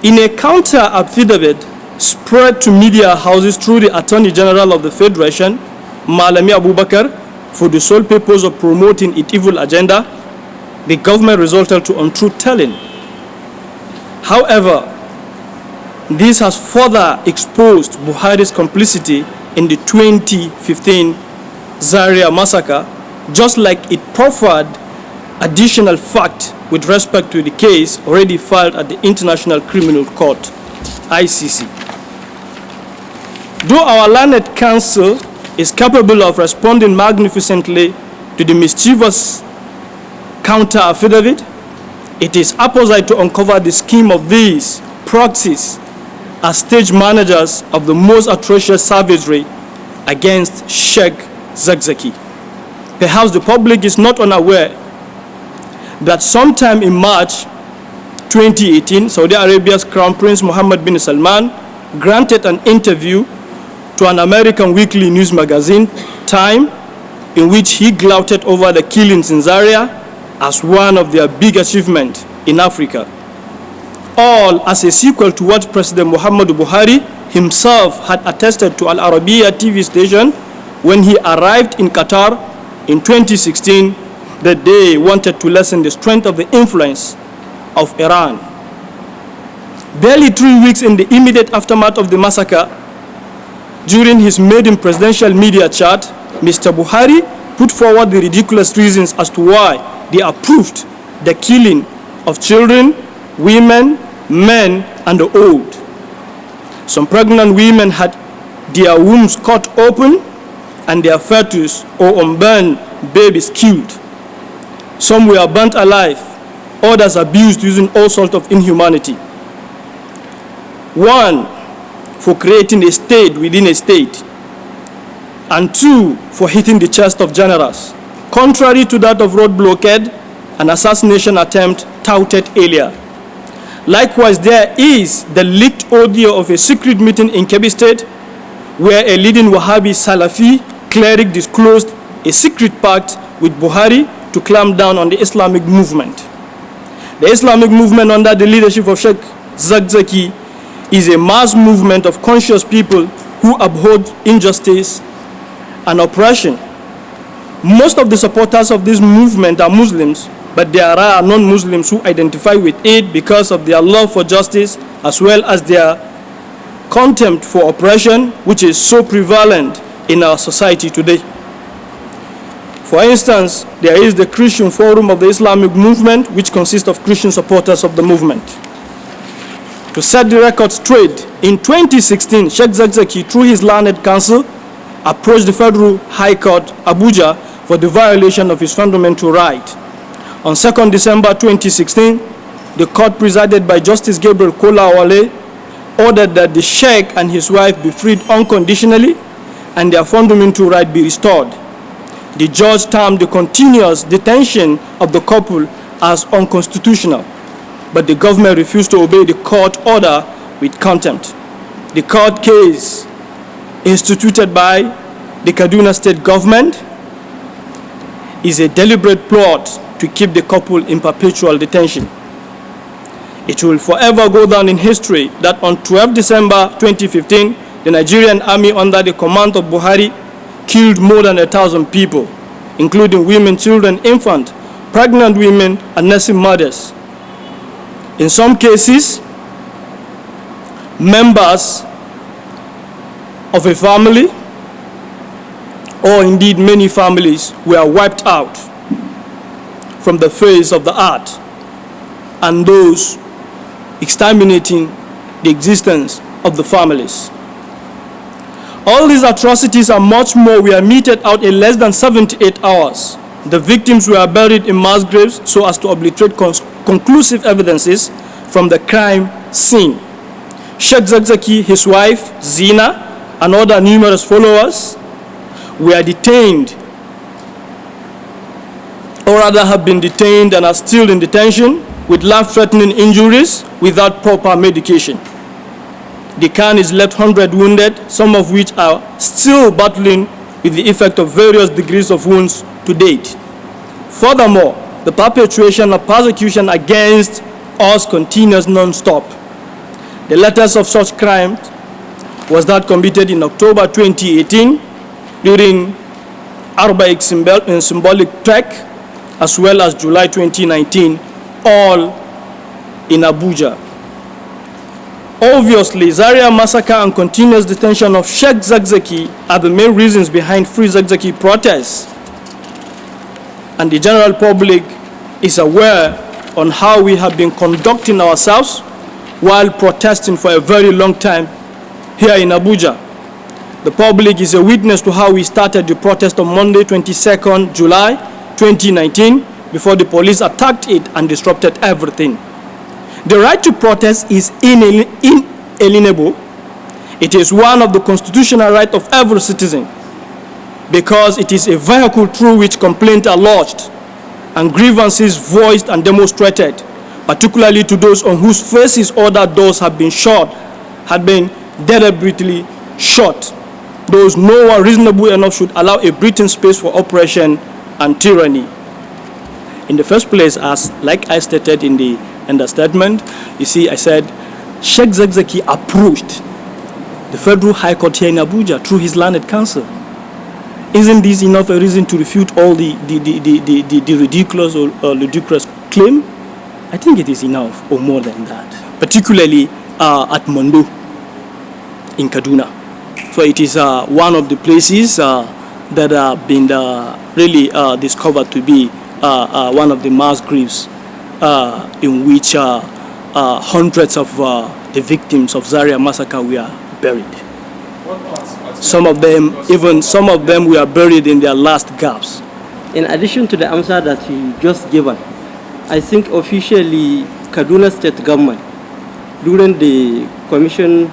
In a counter affidavit spread to media houses through the Attorney General of the Federation, Malami Abubakar, for the sole purpose of promoting its evil agenda, the government resorted to untruth telling. However, this has further exposed Buhari's complicity in the 2015 Zaria massacre, just like it proffered additional fact with respect to the case already filed at the International Criminal Court, ICC. Though our learned counsel is capable of responding magnificently to the mischievous counter-affidavit, it is apposite to uncover the scheme of these proxies as stage managers of the most atrocious savagery against Sheikh Zakzaki. Perhaps the public is not unaware that sometime in March 2018, Saudi Arabia's Crown Prince Mohammed bin Salman granted an interview to an American weekly news magazine, Time, in which he gloated over the killings in Zaria as one of their big achievements in Africa. All as a sequel to what President Muhammadu Buhari himself had attested to Al Arabiya TV station when he arrived in Qatar in 2016, that they wanted to lessen the strength of the influence of Iran. Barely 3 weeks in the immediate aftermath of the massacre, during his maiden presidential media chat, Mr. Buhari put forward the ridiculous reasons as to why they approved the killing of children, women, men, and the old. Some pregnant women had their wombs cut open and their fetus or unborn babies killed. Some were burnt alive, others abused using all sorts of inhumanity. One, for creating a state within a state, and two, for hitting the chest of generals, contrary to that of road blockade and assassination attempt touted earlier. Likewise, there is the leaked audio of a secret meeting in Kebbi State where a leading Wahhabi Salafi cleric disclosed a secret pact with Buhari to clamp down on the Islamic movement. The Islamic movement under the leadership of Sheikh Zakzaki is a mass movement of conscious people who uphold injustice and oppression. Most of the supporters of this movement are Muslims, but there are non-Muslims who identify with it because of their love for justice as well as their contempt for oppression, which is so prevalent in our society today. For instance, there is the Christian Forum of the Islamic movement, which consists of Christian supporters of the movement. To set the record straight, in 2016, Sheikh Zakzaki, through his learned counsel, approached the Federal High Court, Abuja, for the violation of his fundamental right. On 2nd December 2016, the court presided by Justice Gabriel Kolawale ordered that the Sheikh and his wife be freed unconditionally and their fundamental right be restored. The judge termed the continuous detention of the couple as unconstitutional, but the government refused to obey the court order with contempt. The court case instituted by the Kaduna State government is a deliberate plot to keep the couple in perpetual detention. It will forever go down in history that on 12 December 2015, the Nigerian army under the command of Buhari killed more than 1,000 people, including women, children, infants, pregnant women, and nursing mothers. In some cases, members of a family, or indeed many families, were wiped out from the face of the earth, and those exterminating the existence of the families. All these atrocities and much more were meted out in less than 78 hours. The victims were buried in mass graves so as to obliterate conclusive evidences from the crime scene. Sheikh Zakzaki, his wife, Zina, and other numerous followers were detained, or rather have been detained and are still in detention with life-threatening injuries without proper medication. The Khan is left 100 wounded, some of which are still battling with the effect of various degrees of wounds to date. Furthermore, the perpetration of persecution against us continues non-stop. The latest of such crimes was that committed in October 2018 during Arbaik symbolic trek, as well as July 2019, all in Abuja. Obviously, Zaria massacre and continuous detention of Sheikh Zakzaki are the main reasons behind Free Zakzaki protests. And the general public is aware on how we have been conducting ourselves while protesting for a very long time here in Abuja. The public is a witness to how we started the protest on Monday, 22nd July 2019, before the police attacked it and disrupted everything. The right to protest is inalienable. It is one of the constitutional rights of every citizen, because it is a vehicle through which complaints are lodged and grievances voiced and demonstrated, particularly to those on whose faces other doors have been shut, had been deliberately shut. Those no one reasonable enough should allow a breathing space for oppression and tyranny. In the first place, as like I stated in the statement, you see, I said Sheikh Zakzaki approached the Federal High Court here in Abuja through his learned counsel. Isn't this enough a reason to refute all the ridiculous or ludicrous claim? I think it is enough, or more than that, particularly at Mondo in Kaduna. So it is one of the places that have been really discovered to be one of the mass graves in which hundreds of the victims of Zaria massacre were buried. Some of them were buried in their last gasps. In addition to the answer that you just given, I think officially Kaduna State Government, during the commission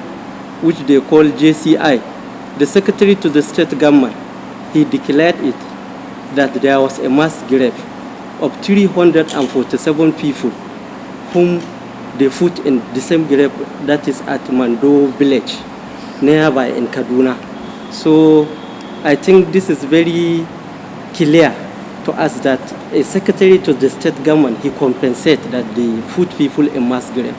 which they call JCI, the Secretary to the State Government, he declared it that there was a mass grave of 347 people whom they put in the same grave that is at Mando village, nearby in Kaduna. So I think this is very clear to us that a Secretary to the State Government, he compensates that they put people in mass grave.